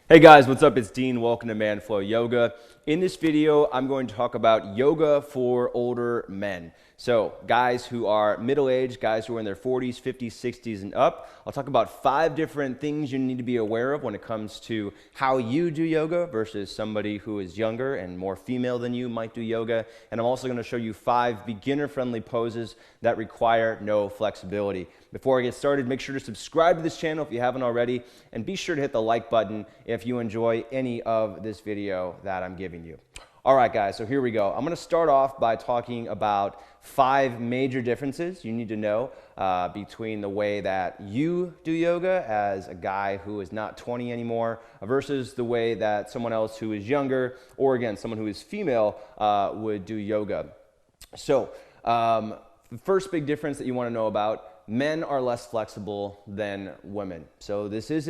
Hey guys, what's up? It's Dean. Welcome to ManFlow Yoga. In this video, I'm going to talk about yoga for older men. So guys who are middle-aged, guys who are in their 40s, 50s, 60s, and up. I'll talk about 5 different things you need to be aware of when it comes to how you do yoga versus somebody who is younger and more female than you might do yoga. And I'm also going to show you 5 beginner-friendly poses that require no flexibility. Before I get started, make sure to subscribe to this channel if you haven't already, and be sure to hit the like button if you enjoy any of this video that I'm giving you. All right, guys, so here we go. I'm going to start off by talking about 5 major differences you need to know between the way that you do yoga as a guy who is not 20 anymore versus the way that someone else who is younger, or again, someone who is female would do yoga. So the first big difference that you want to know about: men are less flexible than women. So this is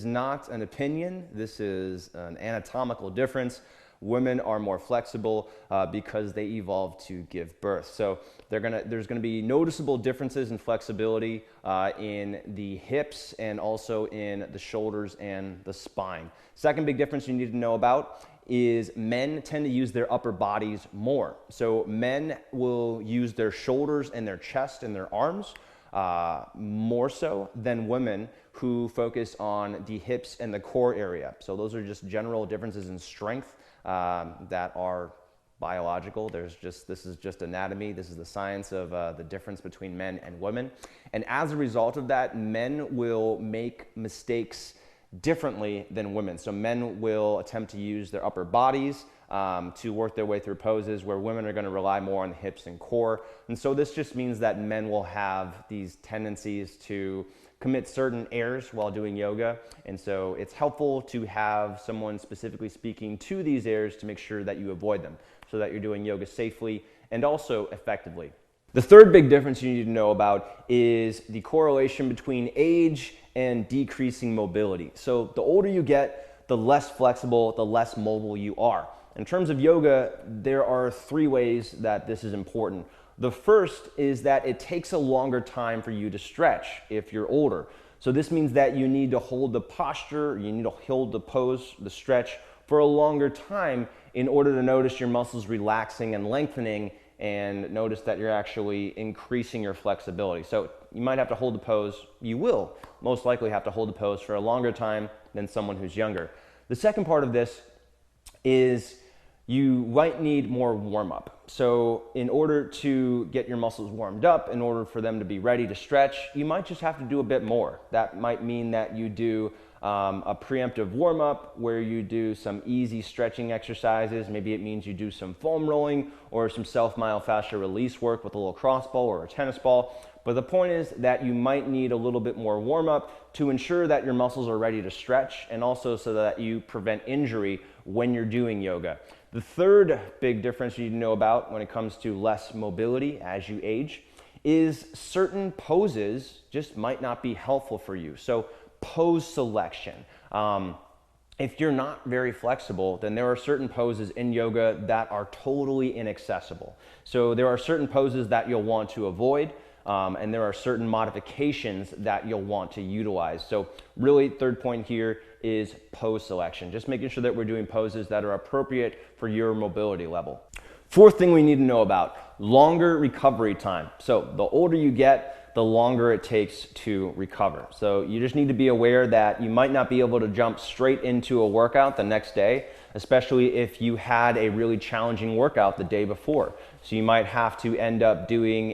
not an opinion. This is an anatomical difference. Women are more flexible because they evolved to give birth. So there's gonna be noticeable differences in flexibility in the hips and also in the shoulders and the spine. Second big difference you need to know about is men tend to use their upper bodies more. So men will use their shoulders and their chest and their arms more so than women, who focus on the hips and the core area. So those are just general differences in strength that are biological. This is just anatomy. This is the science of the difference between men and women. And as a result of that, men will make mistakes differently than women. So men will attempt to use their upper bodies to work their way through poses, where women are going to rely more on the hips and core. And so this just means that men will have these tendencies to commit certain errors while doing yoga. And so it's helpful to have someone specifically speaking to these errors to make sure that you avoid them, so that you're doing yoga safely and also effectively. The third big difference you need to know about is the correlation between age and decreasing mobility. So the older you get, the less flexible, the less mobile you are. In terms of yoga, there are 3 ways that this is important. The first is that it takes a longer time for you to stretch if you're older. So this means that you need to hold the posture, you need to hold the pose, the stretch for a longer time in order to notice your muscles relaxing and lengthening, and notice that you're actually increasing your flexibility. So you might have to hold the pose. You will most likely have to hold the pose for a longer time than someone who's younger. The second part of this is you might need more warm-up. So in order to get your muscles warmed up, in order for them to be ready to stretch, you might just have to do a bit more. That might mean that you do a preemptive warm-up where you do some easy stretching exercises. Maybe it means you do some foam rolling or some self-myofascial release work with a little crossball or a tennis ball. But the point is that you might need a little bit more warm-up to ensure that your muscles are ready to stretch, and also so that you prevent injury when you're doing yoga. The third big difference you need to know about when it comes to less mobility as you age is certain poses just might not be helpful for you. So pose selection. If you're not very flexible, then there are certain poses in yoga that are totally inaccessible. So there are certain poses that you'll want to avoid, and there are certain modifications that you'll want to utilize. So really, third point here is pose selection. Just making sure that we're doing poses that are appropriate for your mobility level. Fourth thing we need to know about: longer recovery time. So the older you get, the longer it takes to recover. So you just need to be aware that you might not be able to jump straight into a workout the next day, especially if you had a really challenging workout the day before. So you might have to end up doing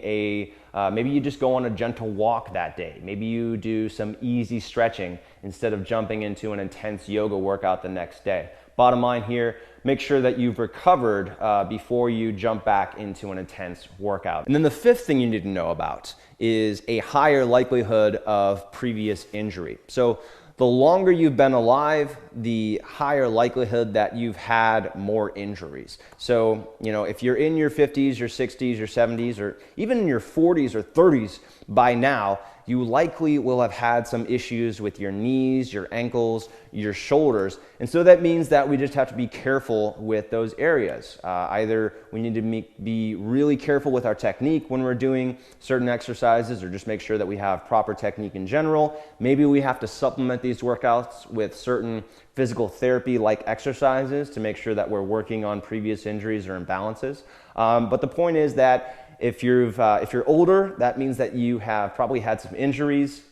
maybe you just go on a gentle walk that day. Maybe you do some easy stretching instead of jumping into an intense yoga workout the next day. Bottom line here, make sure that you've recovered before you jump back into an intense workout. And then the fifth thing you need to know about is a higher likelihood of previous injury. So the longer you've been alive, the higher likelihood that you've had more injuries. So, if you're in your 50s, your 60s, your 70s, or even in your 40s or 30s by now, you likely will have had some issues with your knees, your ankles, your shoulders. And so that means that we just have to be careful with those areas. Either we need to be really careful with our technique when we're doing certain exercises, exercises or just make sure that we have proper technique in general. Maybe we have to supplement these workouts with certain physical therapy like exercises to make sure that we're working on previous injuries or imbalances. But the point is that if you're older, that means that you have probably had some injuries,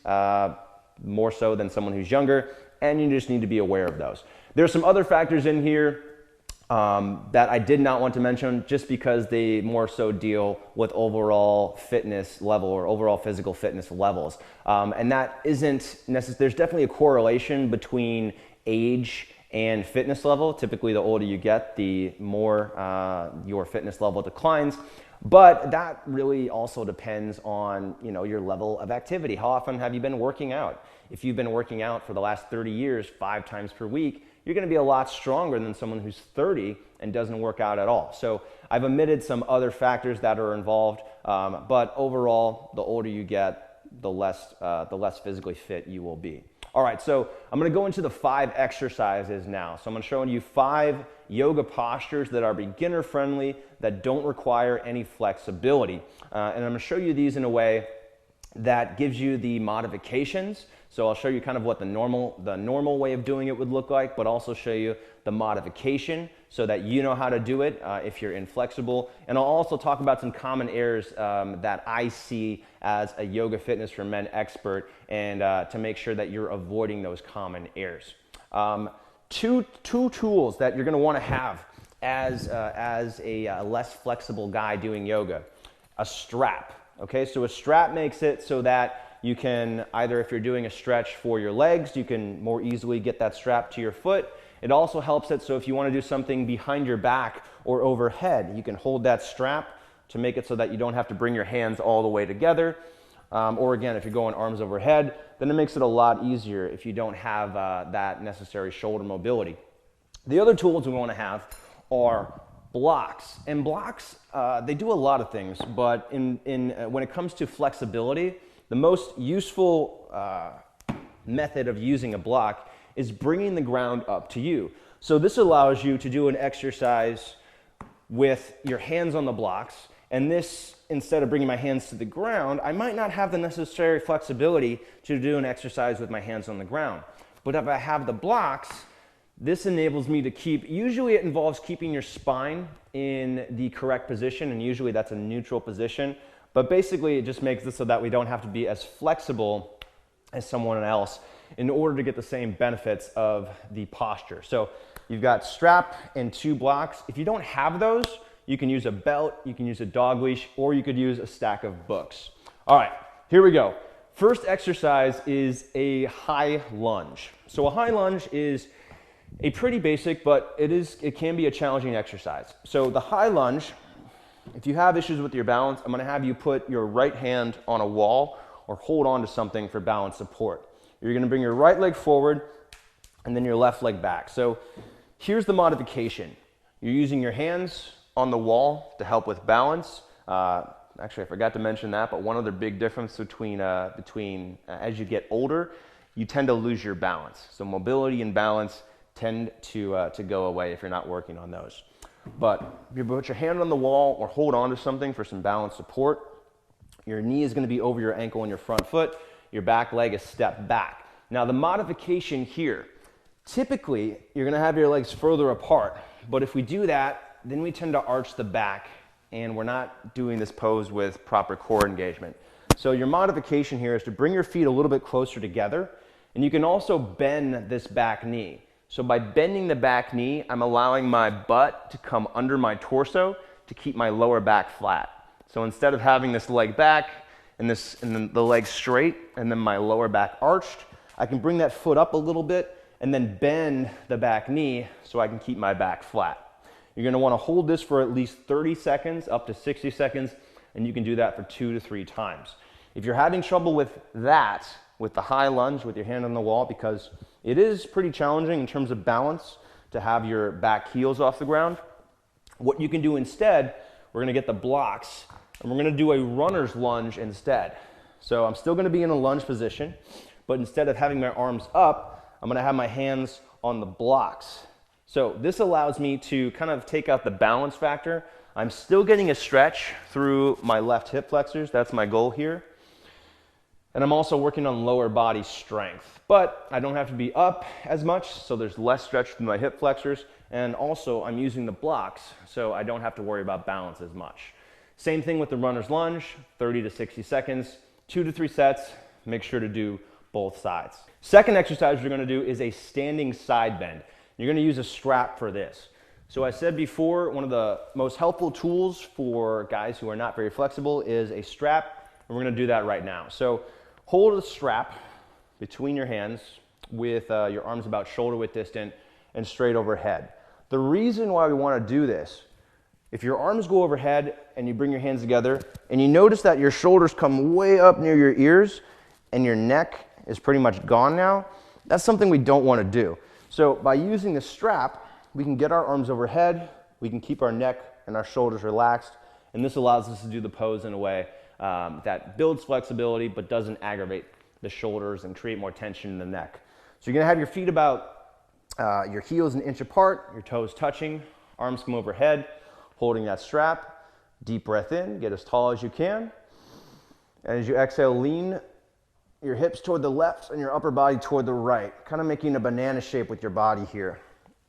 more so than someone who's younger, and you just need to be aware of those. There's some other factors in here that I did not want to mention just because they more so deal with overall fitness level or overall physical fitness levels. And that isn't necessary. There's definitely a correlation between age and fitness level. Typically, the older you get, the more your fitness level declines. But that really also depends on, your level of activity. How often have you been working out? If you've been working out for the last 30 years, 5 times per week, you're going to be a lot stronger than someone who's 30 and doesn't work out at all. So I've omitted some other factors that are involved, but overall, the older you get, the less physically fit you will be. All right, so I'm going to go into the 5 exercises now. So I'm going to show you 5 yoga postures that are beginner friendly, that don't require any flexibility. And I'm going to show you these in a way that gives you the modifications. So I'll show you kind of what the normal way of doing it would look like, but also show you the modification so that you know how to do it if you're inflexible. And I'll also talk about some common errors that I see as a yoga fitness for men expert, and to make sure that you're avoiding those common errors. Two tools that you're going to want to have as a less flexible guy doing yoga. A strap. Okay, so a strap makes it so that you can either, if you're doing a stretch for your legs, you can more easily get that strap to your foot. It also helps it so if you want to do something behind your back or overhead, you can hold that strap to make it so that you don't have to bring your hands all the way together. Or again, if you're going arms overhead, then it makes it a lot easier if you don't have that necessary shoulder mobility. The other tools we want to have are blocks. And blocks, they do a lot of things, but when it comes to flexibility, the most useful method of using a block is bringing the ground up to you. So this allows you to do an exercise with your hands on the blocks, and this, instead of bringing my hands to the ground, I might not have the necessary flexibility to do an exercise with my hands on the ground. But if I have the blocks, this enables me to usually it involves keeping your spine in the correct position, and usually that's a neutral position. But basically, it just makes it so that we don't have to be as flexible as someone else in order to get the same benefits of the posture. So you've got strap and 2 blocks. If you don't have those, you can use a belt, you can use a dog leash, or you could use a stack of books. All right, here we go. First exercise is a high lunge. So a high lunge is a pretty basic, but it can be a challenging exercise. So the high lunge, if you have issues with your balance, I'm going to have you put your right hand on a wall or hold on to something for balance support. You're going to bring your right leg forward and then your left leg back. So here's the modification. You're using your hands on the wall to help with balance. Actually, I forgot to mention that, but one other big difference between as you get older, you tend to lose your balance. So mobility and balance tend to go away if you're not working on those. But you put your hand on the wall or hold on to something for some balance support. Your knee is going to be over your ankle and your front foot. Your back leg is stepped back. Now the modification here, typically you're going to have your legs further apart. But if we do that, then we tend to arch the back, and we're not doing this pose with proper core engagement. So your modification here is to bring your feet a little bit closer together, and you can also bend this back knee. So by bending the back knee, I'm allowing my butt to come under my torso to keep my lower back flat. So instead of having this leg back and then the leg straight and then my lower back arched, I can bring that foot up a little bit and then bend the back knee so I can keep my back flat. You're going to want to hold this for at least 30 seconds, up to 60 seconds, and you can do that for 2 to 3 times. If you're having trouble with that, with the high lunge, with your hand on the wall, because it is pretty challenging in terms of balance to have your back heels off the ground, what you can do instead, we're going to get the blocks, and we're going to do a runner's lunge instead. So I'm still going to be in a lunge position, but instead of having my arms up, I'm going to have my hands on the blocks. So this allows me to kind of take out the balance factor. I'm still getting a stretch through my left hip flexors. That's my goal here. And I'm also working on lower body strength, but I don't have to be up as much, so there's less stretch through my hip flexors. And also I'm using the blocks, so I don't have to worry about balance as much. Same thing with the runner's lunge, 30 to 60 seconds, 2 to 3 sets. Make sure to do both sides. Second exercise we're gonna do is a standing side bend. You're gonna use a strap for this. So I said before, one of the most helpful tools for guys who are not very flexible is a strap, and we're gonna do that right now. So hold a strap between your hands with your arms about shoulder width distant and straight overhead. The reason why we wanna do this, if your arms go overhead and you bring your hands together and you notice that your shoulders come way up near your ears and your neck is pretty much gone now, that's something we don't want to do. So by using the strap, we can get our arms overhead, we can keep our neck and our shoulders relaxed, and this allows us to do the pose in a way that builds flexibility but doesn't aggravate the shoulders and create more tension in the neck. So you're gonna have your feet about your heels an inch apart, your toes touching, arms come overhead, holding that strap. Deep breath in, get as tall as you can. And as you exhale, lean your hips toward the left and your upper body toward the right, kind of making a banana shape with your body here.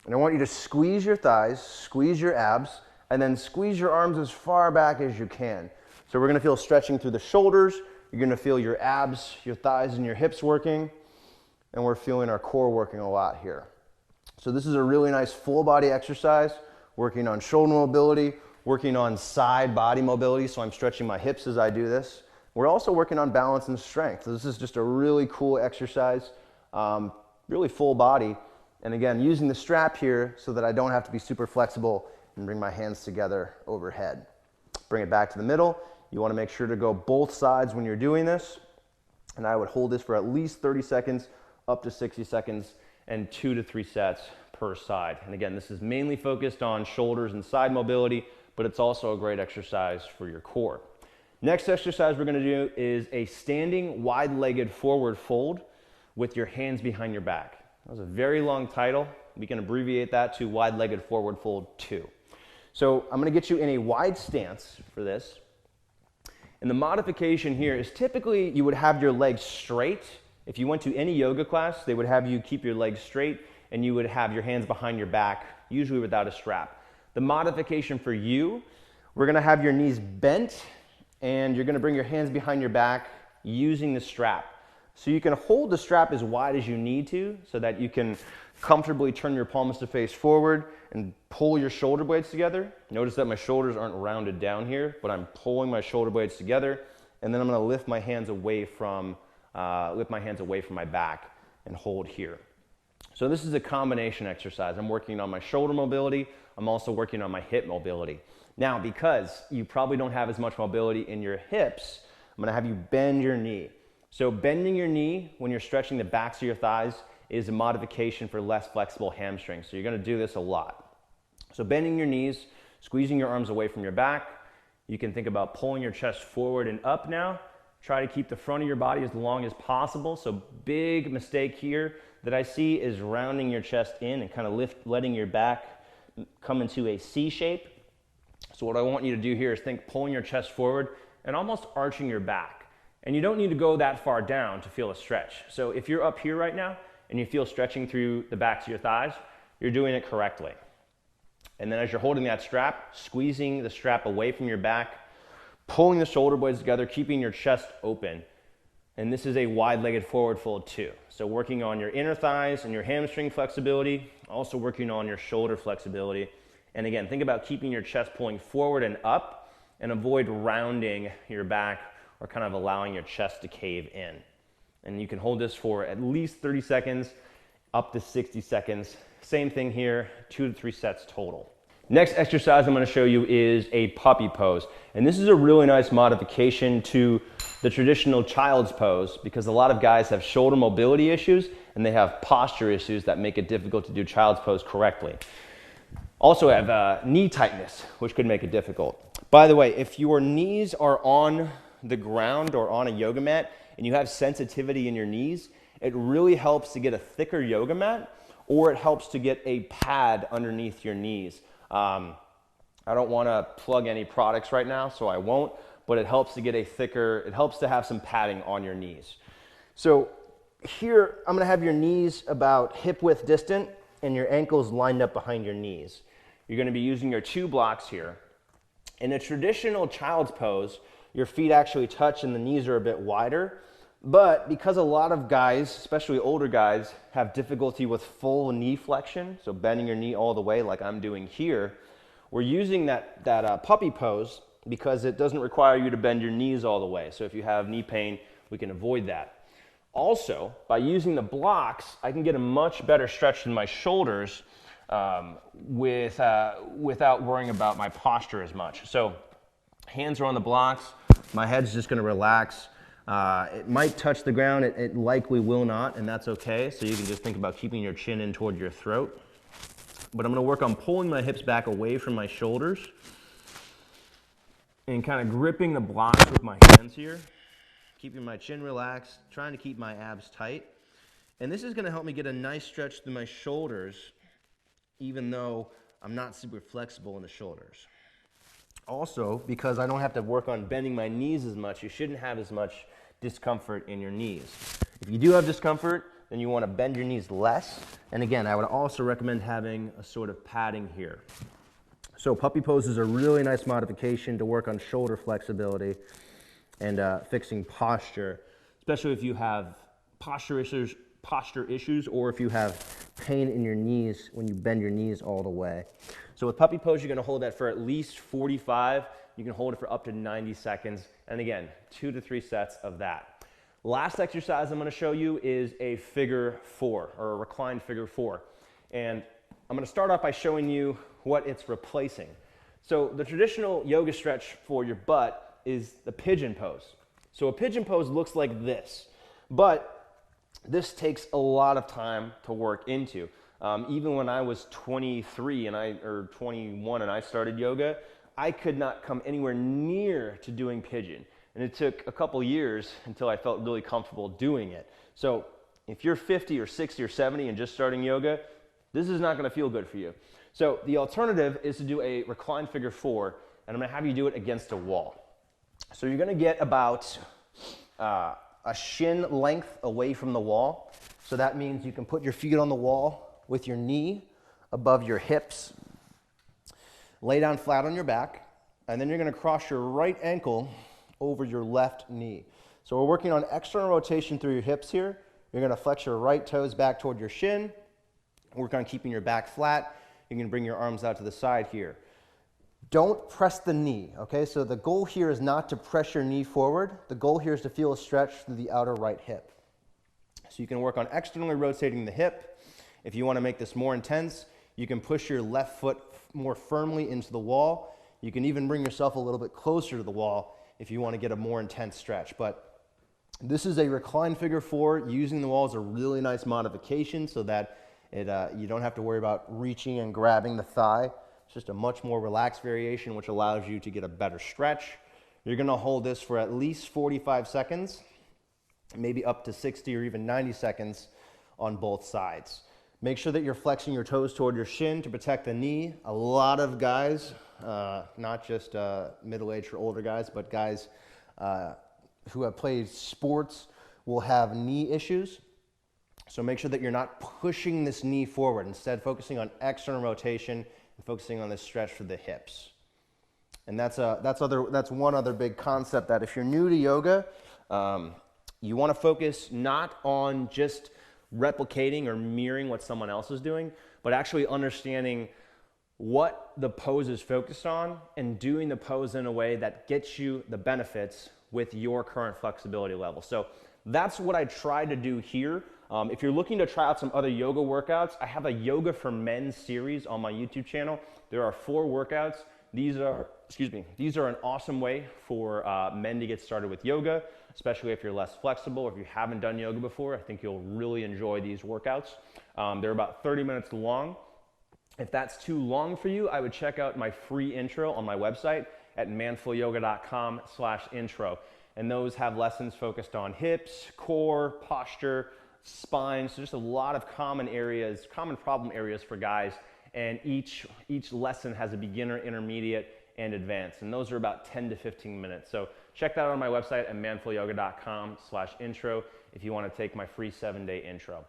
And I want you to squeeze your thighs, squeeze your abs, and then squeeze your arms as far back as you can. So we're gonna feel stretching through the shoulders, you're gonna feel your abs, your thighs, and your hips working, and we're feeling our core working a lot here. So this is a really nice full body exercise, working on shoulder mobility, working on side body mobility, so I'm stretching my hips as I do this. We're also working on balance and strength. So this is just a really cool exercise, really full body. And again, using the strap here so that I don't have to be super flexible and bring my hands together overhead. Bring it back to the middle. You want to make sure to go both sides when you're doing this. And I would hold this for at least 30 seconds, up to 60 seconds, and 2 to 3 sets per side. And again, this is mainly focused on shoulders and side mobility, but it's also a great exercise for your core. Next exercise we're gonna do is a standing wide-legged forward fold with your hands behind your back. That was a very long title. We can abbreviate that to wide-legged forward fold 2. So I'm gonna get you in a wide stance for this. And the modification here is typically you would have your legs straight. If you went to any yoga class, they would have you keep your legs straight and you would have your hands behind your back, usually without a strap. The modification for you, we're gonna have your knees bent and you're gonna bring your hands behind your back using the strap. So you can hold the strap as wide as you need to so that you can comfortably turn your palms to face forward and pull your shoulder blades together. Notice that my shoulders aren't rounded down here, but I'm pulling my shoulder blades together, and then I'm gonna lift my hands away from my back and hold here. So this is a combination exercise. I'm working on my shoulder mobility. I'm also working on my hip mobility. Now, because you probably don't have as much mobility in your hips, I'm gonna have you bend your knee. So bending your knee when you're stretching the backs of your thighs is a modification for less flexible hamstrings. So you're gonna do this a lot. So bending your knees, squeezing your arms away from your back. You can think about pulling your chest forward and up now. Try to keep the front of your body as long as possible. So big mistake here that I see is rounding your chest in and kind of letting your back come into a C shape. So what I want you to do here is think pulling your chest forward and almost arching your back. And you don't need to go that far down to feel a stretch. So if you're up here right now and you feel stretching through the backs of your thighs, you're doing it correctly. And then as you're holding that strap, squeezing the strap away from your back, pulling the shoulder blades together, keeping your chest open. And this is a wide-legged forward fold 2. So working on your inner thighs and your hamstring flexibility, also working on your shoulder flexibility. And again, think about keeping your chest pulling forward and up and avoid rounding your back or kind of allowing your chest to cave in. And you can hold this for at least 30 seconds, up to 60 seconds. Same thing here, 2 to 3 sets total. Next exercise I'm going to show you is a puppy pose. And this is a really nice modification to the traditional child's pose because a lot of guys have shoulder mobility issues and they have posture issues that make it difficult to do child's pose correctly. Also have knee tightness, which could make it difficult. By the way, if your knees are on the ground or on a yoga mat and you have sensitivity in your knees, it really helps to get a thicker yoga mat, or it helps to get a pad underneath your knees. I don't want to plug any products right now, so I won't, but it helps to get it helps to have some padding on your knees. So here, I'm gonna have your knees about hip width distant and your ankles lined up behind your knees. You're gonna be using your 2 blocks here. In a traditional child's pose, your feet actually touch and the knees are a bit wider, but because a lot of guys, especially older guys, have difficulty with full knee flexion, so bending your knee all the way like I'm doing here, we're using that puppy pose because it doesn't require you to bend your knees all the way. So if you have knee pain, we can avoid that. Also, by using the blocks, I can get a much better stretch in my shoulders without worrying about my posture as much. So hands are on the blocks, my head's just gonna relax. It might touch the ground, it likely will not, and that's okay. So you can just think about keeping your chin in toward your throat. But I'm gonna work on pulling my hips back away from my shoulders and kind of gripping the blocks with my hands here. Keeping my chin relaxed, trying to keep my abs tight. And this is gonna help me get a nice stretch through my shoulders, even though I'm not super flexible in the shoulders. Also, because I don't have to work on bending my knees as much, you shouldn't have as much discomfort in your knees. If you do have discomfort, then you wanna bend your knees less. And again, I would also recommend having a sort of padding here. So puppy pose is a really nice modification to work on shoulder flexibility and fixing posture, especially if you have posture issues or if you have pain in your knees when you bend your knees all the way. So with puppy pose, you're gonna hold that for at least 45. You can hold it for up to 90 seconds. And again, 2 to 3 sets of that. Last exercise I'm gonna show you is a figure 4 or a reclined figure 4. And I'm gonna start off by showing you what it's replacing. So the traditional yoga stretch for your butt is the pigeon pose. So a pigeon pose looks like this, but this takes a lot of time to work into. Even when I was 23 or 21 and I started yoga, I could not come anywhere near to doing pigeon. And it took a couple years until I felt really comfortable doing it. So if you're 50 or 60 or 70 and just starting yoga, this is not gonna feel good for you. So the alternative is to do a reclined figure 4, and I'm gonna have you do it against a wall. So you're gonna get about a shin length away from the wall. So that means you can put your feet on the wall with your knee above your hips. Lay down flat on your back, and then you're gonna cross your right ankle over your left knee. So we're working on external rotation through your hips here. You're gonna flex your right toes back toward your shin. Work on keeping your back flat. You can bring your arms out to the side here. Don't press the knee, okay? So the goal here is not to press your knee forward. The goal here is to feel a stretch through the outer right hip. So you can work on externally rotating the hip. If you want to make this more intense, you can push your left foot more firmly into the wall. You can even bring yourself a little bit closer to the wall if you want to get a more intense stretch. But this is a reclined figure 4. Using the wall is a really nice modification so that you don't have to worry about reaching and grabbing the thigh. It's just a much more relaxed variation, which allows you to get a better stretch. You're gonna hold this for at least 45 seconds, maybe up to 60 or even 90 seconds on both sides. Make sure that you're flexing your toes toward your shin to protect the knee. A lot of guys, not just middle-aged or older guys, but guys who have played sports will have knee issues. So make sure that you're not pushing this knee forward, instead focusing on external rotation and focusing on this stretch for the hips. And that's one other big concept, that if you're new to yoga, you want to focus not on just replicating or mirroring what someone else is doing, but actually understanding what the pose is focused on and doing the pose in a way that gets you the benefits with your current flexibility level. So that's what I tried to do here. If you're looking to try out some other yoga workouts, I have a Yoga for Men series on my YouTube channel. There are 4 workouts. These are an awesome way for men to get started with yoga, especially if you're less flexible or if you haven't done yoga before. I think you'll really enjoy these workouts. They're about 30 minutes long. If that's too long for you, I would check out my free intro on my website at manfulyoga.com/intro. And those have lessons focused on hips, core, posture, spine, so just a lot of common problem areas for guys. And each lesson has a beginner, intermediate, and advanced. And those are about 10 to 15 minutes. So check that out on my website at manfulyoga.com/intro if you want to take my free 7-day intro.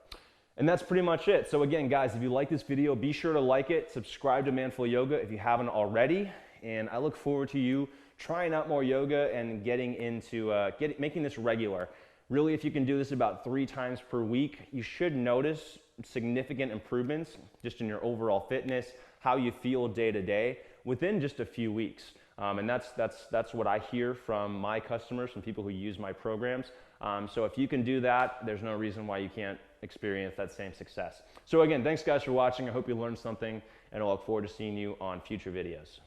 And that's pretty much it. So again, guys, if you like this video, be sure to like it, subscribe to Manful Yoga if you haven't already. And I look forward to you trying out more yoga and getting into making this regular. Really, if you can do this about 3 times per week, you should notice significant improvements just in your overall fitness, how you feel day to day within just a few weeks. And that's what I hear from my customers, from people who use my programs. So if you can do that, there's no reason why you can't experience that same success. So again, thanks guys for watching. I hope you learned something, and I look forward to seeing you on future videos.